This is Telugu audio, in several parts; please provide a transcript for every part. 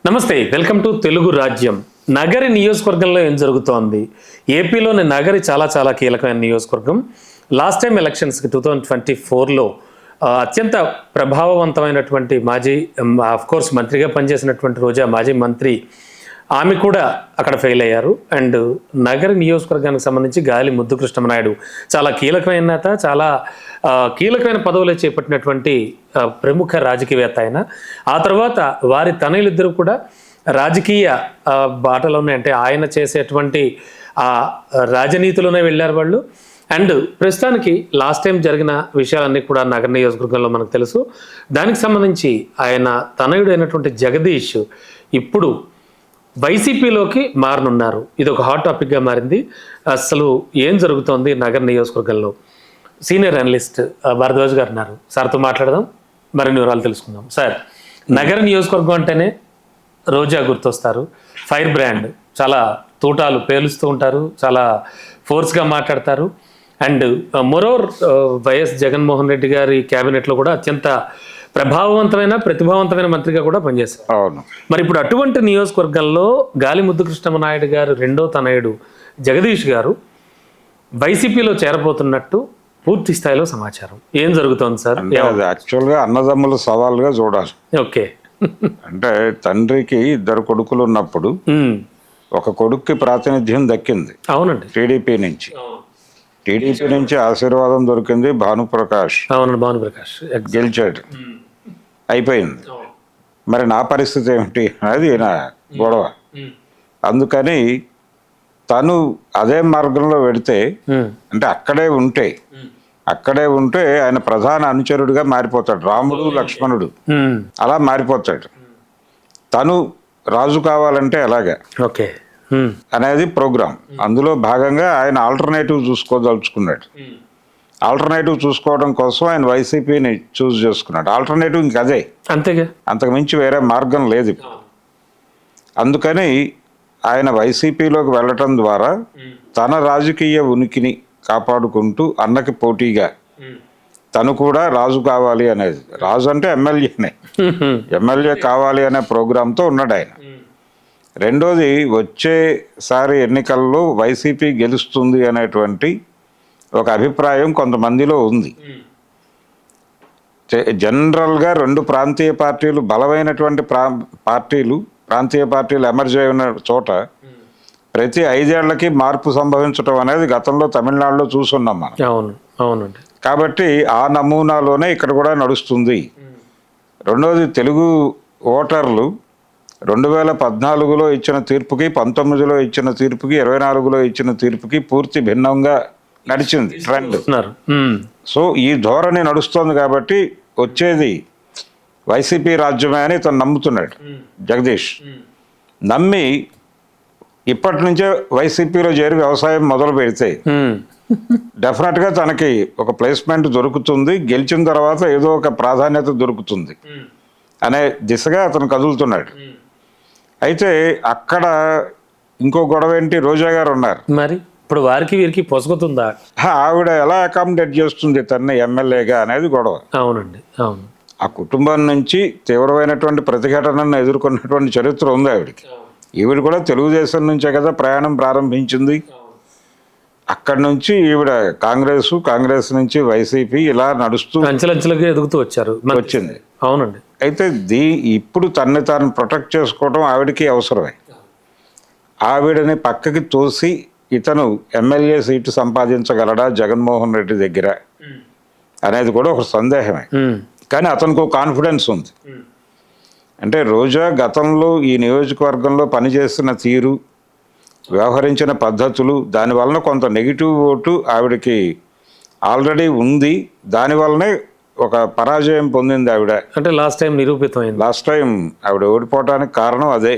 నమస్తే, వెల్కమ్ టు తెలుగు రాజ్యం. నగరి నియోజకవర్గంలో ఏం జరుగుతోంది? ఏపీలోని నగరి చాలా చాలా కీలకమైన నియోజకవర్గం. లాస్ట్ టైం ఎలక్షన్స్కి 2024లో అత్యంత ప్రభావవంతమైనటువంటి మాజీ కోర్స్ మంత్రిగా పనిచేసినటువంటి రోజా, మాజీ మంత్రి, ఆమె కూడా అక్కడ ఫెయిల్ అయ్యారు. అండ్ నగరి నియోజకవర్గానికి సంబంధించి గాలి ముద్దుకృష్ణమనాయుడు చాలా కీలకమైన నేత, చాలా కీలకమైన పదవులు చేపట్టినటువంటి ప్రముఖ రాజకీయవేత్త ఆయన. ఆ తర్వాత వారి తనయులిద్దరూ కూడా రాజకీయ బాటలోనే, అంటే ఆయన చేసేటువంటి రాజనీతిలోనే వెళ్ళారు వాళ్ళు. అండ్ ప్రస్తుతానికి లాస్ట్ టైం జరిగిన విషయాలన్నీ కూడా నగర నియోజకవర్గంలో మనకు తెలుసు. దానికి సంబంధించి ఆయన తనయుడు అయినటువంటి జగదీష్ ఇప్పుడు వైసీపీలోకి మారనున్నారు. ఇది ఒక హాట్ టాపిక్గా మారింది. అసలు ఏం జరుగుతోంది నగర నియోజకవర్గంలో? సీనియర్ అనలిస్ట్ భరద్వాజ్ గారు ఉన్నారు, సార్తో మాట్లాడదాం, మరిన్ని వివరాలు తెలుసుకుందాం. సార్, నగర నియోజకవర్గం అంటేనే రోజా గుర్తొస్తారు. ఫైర్ బ్రాండ్, చాలా తూటాలు పేలుస్తూ ఉంటారు, చాలా ఫోర్స్గా మాట్లాడతారు. And moreover YS Jaganmohan Reddy గారి క్యాబినెట్లో కూడా అత్యంత ప్రభావవంతమైన, ప్రతిభావంతమైన మంత్రిగా కూడా పనిచేశారు. అవును. మరి ఇప్పుడు అటువంటి నియోజకవర్గంలో గాలి ముద్దుకృష్ణమనాయుడు గారు రెండో తనయుడు జగదీష్ గారు వైసీపీలో చేరబోతున్నట్టు పూర్తి స్థాయిలో సమాచారం. ఏం జరుగుతోంది సార్? యాక్చువల్గా అన్నదమ్ముల సవాలుగా చూడాలి. ఓకే. అంటే తండ్రికి ఇద్దరు కొడుకులు ఉన్నప్పుడు ఒక కొడుక్కి ప్రాతినిధ్యం దక్కింది. అవునండి. టీడీపీ నుంచి ఆశీర్వాదం దొరికింది. భానుప్రకాష్ గెలిచాడు, అయిపోయింది. మరి నా పరిస్థితి ఏమిటి అనేది నా గొడవ. అందుకని తను అదే మార్గంలో వెడితే, అంటే అక్కడే ఉంటే ఆయన ప్రధాన అనుచరుడిగా మారిపోతాడు. రాముడు లక్ష్మణుడు అలా మారిపోతాడు. తను రాజు కావాలంటే ఎలాగా అనేది ప్రోగ్రాం. అందులో భాగంగా ఆయన ఆల్టర్నేటివ్ చూసుకోదలుచుకున్నాడు. ఆల్టర్నేటివ్ చూసుకోవడం కోసం ఆయన వైసీపీని చూస్ చేసుకున్నాడు. ఆల్టర్నేటివ్ ఇంక అదే, అంతేగా, అంతకు మించి వేరే మార్గం లేదు. అందుకని ఆయన వైసీపీలోకి వెళ్ళటం ద్వారా తన రాజకీయ ఉనికిని కాపాడుకుంటూ అన్నకి పోటీగా తను కూడా రాజు కావాలి అనేది, రాజు అంటే ఎమ్మెల్యే కావాలి అనే ప్రోగ్రాంతో ఉన్నాడు ఆయన. రెండోది, వచ్చేసారి ఎన్నికల్లో వైసీపీ గెలుస్తుంది అనేటువంటి ఒక అభిప్రాయం కొంతమందిలో ఉంది. జనరల్గా రెండు ప్రాంతీయ పార్టీలు, బలమైనటువంటి ప్రాంతీయ పార్టీలు ఎమర్జ్ అయి ఉన్న చోట ప్రతి 5 ఏళ్లకి మార్పు సంభవించడం అనేది గతంలో తమిళనాడులో చూసున్నాం మనం. అవునండి. కాబట్టి ఆ నమూనాలోనే ఇక్కడ కూడా నడుస్తుంది. రెండోది, తెలుగు ఓటర్లు 2014లో ఇచ్చిన తీర్పుకి, 19లో ఇచ్చిన తీర్పుకి, 24లో ఇచ్చిన తీర్పుకి పూర్తి భిన్నంగా నడిచింది ట్రెండ్. సో ఈ ధోరణి నడుస్తోంది. కాబట్టి వచ్చేది వైసీపీ రాజ్యమే అని తను నమ్ముతున్నాడు జగదీష్. నమ్మి ఇప్పటి నుంచే వైసీపీలో చేరి వ్యవసాయం మొదలు పెడితే డెఫినెట్గా తనకి ఒక ప్లేస్మెంట్ దొరుకుతుంది, గెలిచిన తర్వాత ఏదో ఒక ప్రాధాన్యత దొరుకుతుంది అనే దిశగా అతను కదులుతున్నాడు. అయితే అక్కడ ఇంకో గొడవ ఏంటి, రోజా గారు ఉన్నారు. మరి ఇప్పుడు వారికి వీరికి పొసగుతుందా? ఆవిడ ఎలా అకామిడేట్ చేస్తుంది తన్ని ఎమ్మెల్యేగా అనేది గొడవ. అవునండి, అవును. ఆ కుటుంబం నుంచి తీవ్రమైనటువంటి ప్రతిఘటనను ఎదుర్కొన్నటువంటి చరిత్ర ఉంది ఆవిడికి. ఈవిడ కూడా తెలుగుదేశం నుంచే కదా ప్రయాణం ప్రారంభించింది. అక్కడి నుంచి ఈవిడ కాంగ్రెస్ నుంచి వైసీపీ ఇలా నడుస్తూ అంచెలంచెలుగా ఎదుగుతూ వచ్చింది. అవునండి. అయితే ఇప్పుడు తన్ని తాను ప్రొటెక్ట్ చేసుకోవడం ఆవిడకి అవసరమే. ఆవిడని పక్కకి తోసి ఇతను ఎమ్మెల్యే సీటు సంపాదించగలడా జగన్మోహన్ రెడ్డి దగ్గర అనేది కూడా ఒక సందేహమే. కానీ అతనికి ఒక కాన్ఫిడెన్స్ ఉంది. అంటే రోజా గతంలో ఈ నియోజకవర్గంలో పనిచేసిన తీరు, వ్యవహరించిన పద్ధతులు, దానివలన కొంత నెగిటివ్ ఓటు ఆవిడకి ఆల్రెడీ ఉంది. దానివల్లనే ఒక పరాజయం పొందింది ఆవిడ. అంటే లాస్ట్ టైం ఆవిడ ఓడిపోవడానికి కారణం అదే.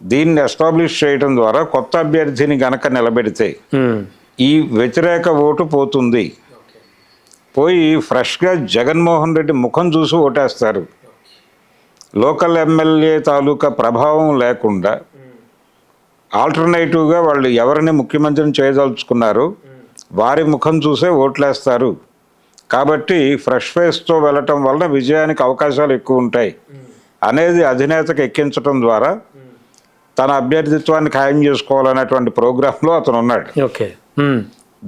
దీన్ని ఎస్టాబ్లిష్ చేయడం ద్వారా కొత్త అభ్యర్థిని గనక నిలబెడితే ఈ వ్యతిరేక ఓటు పోతుంది. పోయి ఫ్రెష్గా జగన్మోహన్ రెడ్డి ముఖం చూసి ఓటేస్తారు. లోకల్ ఎమ్మెల్యే తాలూకా ప్రభావం లేకుండా ఆల్టర్నేటివ్గా వాళ్ళు ఎవరిని ముఖ్యమంత్రిని చేయదలుచుకున్నారో వారి ముఖం చూసే ఓట్లేస్తారు. కాబట్టి ఫ్రెష్ ఫేస్తో వెళ్ళటం వలన విజయానికి అవకాశాలు ఎక్కువ ఉంటాయి అనేది అధినేతకు ఎక్కించడం ద్వారా తన అభ్యర్థిత్వాన్ని ఖాయం చేసుకోవాలనేటువంటి ప్రోగ్రాంలో అతను ఉన్నాడు. ఓకే.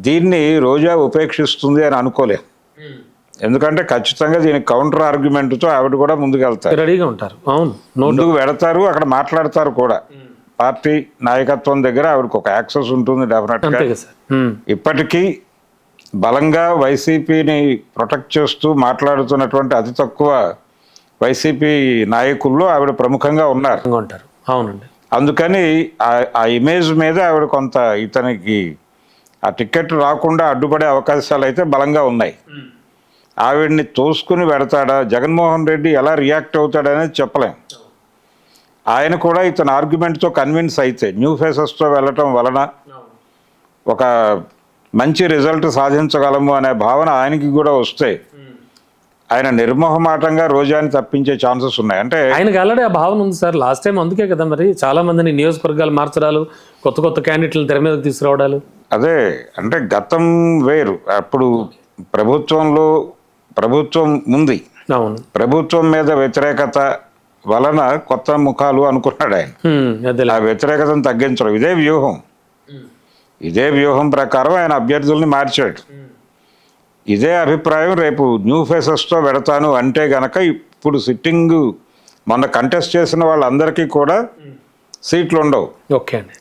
దీన్ని రోజా ఉపేక్షిస్తుంది అని అనుకోలేం. ఎందుకంటే ఖచ్చితంగా దీనికి కౌంటర్ ఆర్గ్యుమెంట్తో ఆవిడ కూడా ముందుకెళ్తారు, రెడీగా ఉంటారు. అవును, ముందుకు వెడతారు, అక్కడ మాట్లాడతారు కూడా. పార్టీ నాయకత్వం దగ్గర ఆవిడకి ఒక యాక్సెస్ ఉంటుంది డెఫినెట్గా. అంతేగా సార్. ఇప్పటికీ బలంగా వైసీపీని ప్రొటెక్ట్ చేస్తూ మాట్లాడుతున్నటువంటి అతి తక్కువ వైసీపీ నాయకుల్లో ఆవిడ ప్రముఖంగా ఉన్నారు. ఉంటారు. అవునండి. అందుకని ఆ ఇమేజ్ మీద ఆవిడ కొంత ఇతనికి ఆ టికెట్ రాకుండా అడ్డుపడే అవకాశాలు అయితే బలంగా ఉన్నాయి. ఆవిడ్ని తోసుకుని పెడతాడా, జగన్మోహన్ రెడ్డి ఎలా రియాక్ట్ అవుతాడనేది చెప్పలేం. ఆయన కూడా ఇతని ఆర్గ్యుమెంట్తో కన్విన్స్ అయితే న్యూ ఫేసెస్తో వెళ్ళటం వలన ఒక మంచి రిజల్ట్ సాధించగలము అనే భావన ఆయనకి కూడా వస్తే ఆయన నిర్మోహమాటంగా రోజాని తప్పించే ఛాన్సెస్ ఉన్నాయి. అంటే ఆయనకి ఆల్రెడీ ఆ భావన ఉంది సార్. లాస్ట్ టైం అందుకే కదా మరి చాలా మందిని నియోజకవర్గాలు మార్చడాలు, కొత్త కొత్త క్యాండిడేట్లను తెర మీదకి తీసుకురావడాలు. అదే, అంటే గతం వేరు. అప్పుడు ప్రభుత్వం ఉంది, అవును, ప్రభుత్వం మీద వ్యతిరేకత వలన కొత్త ముఖాలు అనుకున్నాడు ఆయన. ఆ వ్యతిరేకతను తగ్గించడం ఇదే వ్యూహం ప్రకారం ఆయన అభ్యర్థుల్ని మార్చాడు. ఇదే అభిప్రాయం రేపు న్యూ ఫేసెస్తో పెడతాను అంటే గనక ఇప్పుడు సిట్టింగ్ మొన్న కంటెస్ట్ చేసిన వాళ్ళందరికీ కూడా సీట్లు ఉండవు. ఓకే అండి.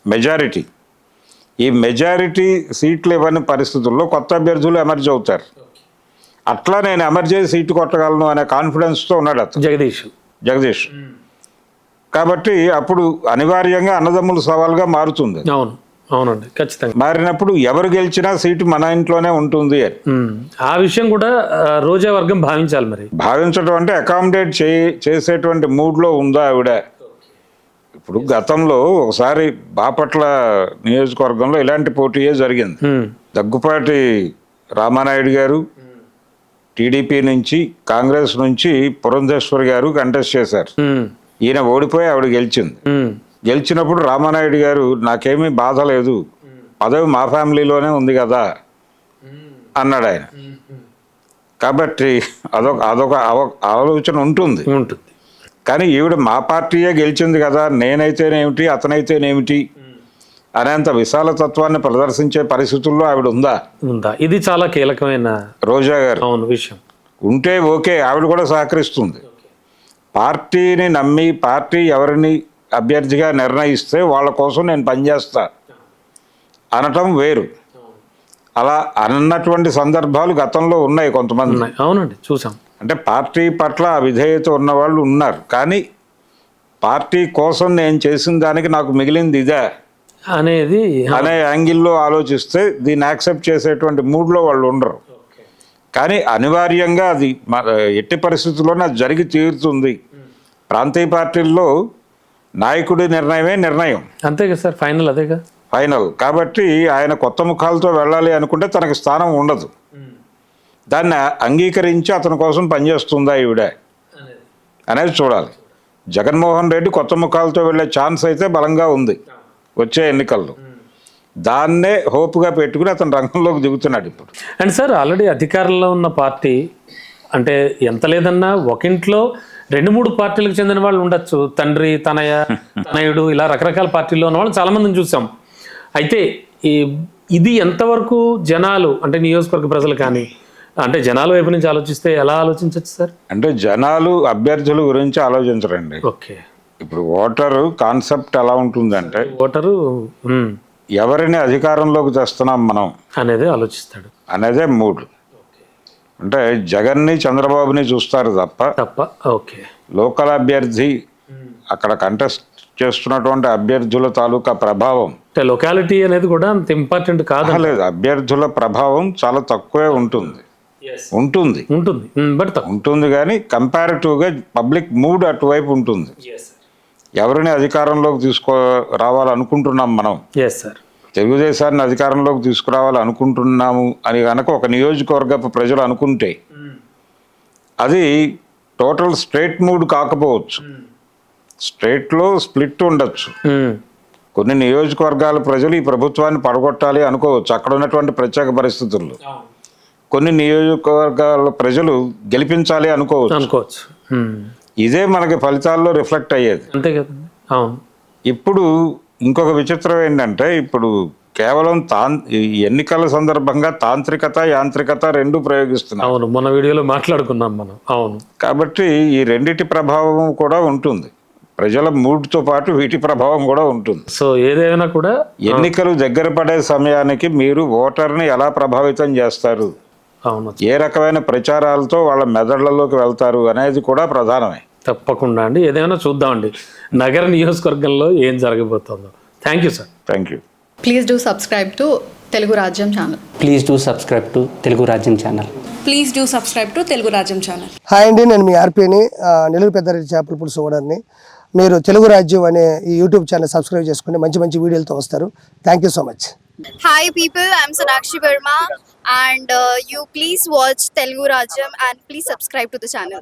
ఈ మెజారిటీ సీట్లు ఇవ్వని పరిస్థితుల్లో కొత్త అభ్యర్థులు ఎమర్జ్ అవుతారు. అట్లా నేను ఎమర్జ్ చేసి సీటు కొట్టగలను అనే కాన్ఫిడెన్స్తో ఉన్నాడు అతను, జగదీష్. కాబట్టి అప్పుడు అనివార్యంగా అన్నదమ్ముల సవాల్గా మారుతుంది. అవునండి, ఖచ్చితంగా. మారినప్పుడు ఎవరు గెలిచినా సీటు మన ఇంట్లోనే ఉంటుంది అని ఆ విషయం కూడా రోజా వర్గం భావించాలి. మరి భావించడం అంటే అకామిడేట్ చేసేటువంటి మూడ్లో ఉందా ఆవిడ? ఇప్పుడు గతంలో ఒకసారి బాపట్ల నియోజకవర్గంలో ఇలాంటి పోటీయే జరిగింది. దగ్గుపాటి రామానాయుడు గారు టీడీపీ నుంచి, కాంగ్రెస్ నుంచి పురంధేశ్వరి గారు కంటెస్ట్ చేశారు. ఈయన ఓడిపోయి ఆవిడ గెలిచినప్పుడు రామానాయుడు గారు నాకేమీ బాధ లేదు, పదవి మా ఫ్యామిలీలోనే ఉంది కదా అన్నాడు ఆయన. కాబట్టి అదొక ఆలోచన ఉంటుంది. కానీ ఈవిడ మా పార్టీయే గెలిచింది కదా, నేనైతేనేమిటి అతనైతేనేమిటి అనేంత విశాల తత్వాన్ని ప్రదర్శించే పరిస్థితుల్లో ఆవిడ ఉందా? ఇది చాలా కీలకమైన రోజా గారు విషయం. ఉంటే ఓకే, ఆవిడ కూడా సహకరిస్తుంది. పార్టీని నమ్మి పార్టీ ఎవరిని అభ్యర్థిగా నిర్ణయిస్తే వాళ్ళ కోసం నేను పనిచేస్తా అనటం వేరు. అలా అన్నటువంటి సందర్భాలు గతంలో ఉన్నాయి కొంతమంది. అవునండి, చూసాం. అంటే పార్టీ పట్ల విధేయత ఉన్న వాళ్ళు ఉన్నారు, కానీ పార్టీ కోసం నేను చేసిన దానికి నాకు మిగిలింది ఇదే అనే యాంగిల్లో ఆలోచిస్తే దీన్ని యాక్సెప్ట్ చేసేటువంటి మూడ్లో వాళ్ళు ఉండరు. కానీ అనివార్యంగా అది ఎట్టి పరిస్థితుల్లోనే అది జరిగి తీరుతుంది. ప్రాంతీయ పార్టీల్లో నాయకుడి నిర్ణయం అంతే కదా సార్, ఫైనల్. కాబట్టి ఆయన కొత్త ముఖాలతో వెళ్ళాలి అనుకుంటే తనకు స్థానం ఉండదు. దాన్ని అంగీకరించి అతని కోసం పనిచేస్తుందా ఈవిడ అనేది చూడాలి. జగన్మోహన్ రెడ్డి కొత్త ముఖాలతో వెళ్ళే ఛాన్స్ అయితే బలంగా ఉంది వచ్చే ఎన్నికల్లో. దాన్నే హోప్గా పెట్టుకుని అతను రంగంలోకి దిగుతున్నాడు ఇప్పుడు. అండ్ సార్, ఆల్రెడీ అధికారంలో ఉన్న పార్టీ అంటే ఎంత లేదన్నా ఒకింట్లో 2-3 పార్టీలకు చెందిన వాళ్ళు ఉండొచ్చు. తండ్రి, తనయుడు, ఇలా రకరకాల పార్టీల్లో ఉన్న వాళ్ళు చాలా మందిని చూసాం. అయితే ఇది ఎంతవరకు జనాలు అంటే నియోజకవర్గ ప్రజలు కానీ అంటే జనాల వైపు నుంచి ఆలోచిస్తే ఎలా ఆలోచించవచ్చు సార్? అంటే జనాలు అభ్యర్థుల గురించి ఆలోచించరండి. ఓకే. ఇప్పుడు ఓటరు కాన్సెప్ట్ ఎలా ఉంటుందంటే ఎవరిని అధికారంలోకి తెస్తున్నాం మనం అనేది ఆలోచిస్తాడు, అనేదే మూడు. అంటే జగన్ని, చంద్రబాబుని చూస్తారు తప్ప ఓకే లోకల్ అభ్యర్థి అక్కడ కంటెస్ట్ చేస్తున్నటువంటి అభ్యర్థుల తాలూకా ప్రభావం, లొకాలిటీ అనేది కూడా అంత ఇంపార్టెంట్ కాదు. లేదు, అభ్యర్థుల ప్రభావం చాలా తక్కువే ఉంటుంది కానీ కంపారిటివ్గా పబ్లిక్ మూడ్ అటువైపు ఉంటుంది. ఎవరిని అధికారంలోకి రావాలనుకుంటున్నాం మనం, తెలుగుదేశాన్ని అధికారంలోకి తీసుకురావాలనుకుంటున్నాము అని కనుక ఒక నియోజకవర్గపు ప్రజలు అనుకుంటే అది టోటల్ స్టేట్ మూడ్ కాకపోవచ్చు, స్టేట్లో స్ప్లిట్ ఉండొచ్చు. కొన్ని నియోజకవర్గాల ప్రజలు ఈ ప్రభుత్వాన్ని పడగొట్టాలి అనుకోవచ్చు అక్కడ ఉన్నటువంటి ప్రత్యేక పరిస్థితుల్లో. కొన్ని నియోజకవర్గాల ప్రజలు గెలిపించాలి అనుకోవచ్చు. ఇదే మనకి ఫలితాల్లో రిఫ్లెక్ట్ అయ్యేది. అంతే కదండి. అవును. ఇప్పుడు ఇంకొక విచిత్రం ఏంటంటే, ఇప్పుడు కేవలం ఈ ఎన్నికల సందర్భంగా తాంత్రికత, యాంత్రికత రెండు ప్రయోగిస్తున్నాం. అవును, మన వీడియోలో మాట్లాడుకున్నాం మనం. అవును. కాబట్టి ఈ రెండిటి ప్రభావం కూడా ఉంటుంది. ప్రజల మూడ్తో పాటు వీటి ప్రభావం కూడా ఉంటుంది. సో ఏదైనా కూడా ఎన్నికలు దగ్గర పడే సమయానికి మీరు ఓటర్ని ఎలా ప్రభావితం చేస్తారు, అవును, ఏ రకమైన ప్రచారాలతో వాళ్ళ మెదళ్లలోకి వెళ్తారు అనేది కూడా ప్రధానమే. తప్పకుండా అండి. ఏదైనా చూద్దామండి నగర నియోజకవర్గంలో ఏం జరగబోతుందో. Thank you sir. Thank you. Please do subscribe to Telugu Rajyam channel. Please do subscribe to Telugu Rajyam channel. Please do subscribe to Telugu Rajyam channel. Hi అండి, నేను మీ ఆర్పీని, నెల్లూరు పెద్దారెడ్డి చేపల పులుసు ఓనర్ని. మీరు తెలుగు రాజ్యం అనే ఈ యూట్యూబ్ ఛానల్ సబ్స్క్రైబ్ చేసుకుని మంచి మంచి వీడియోలతో వస్తారు. Thank you so much. Hi people, I'm Sonakshi Verma and you please watch Telugu Rajyam and please subscribe to the channel.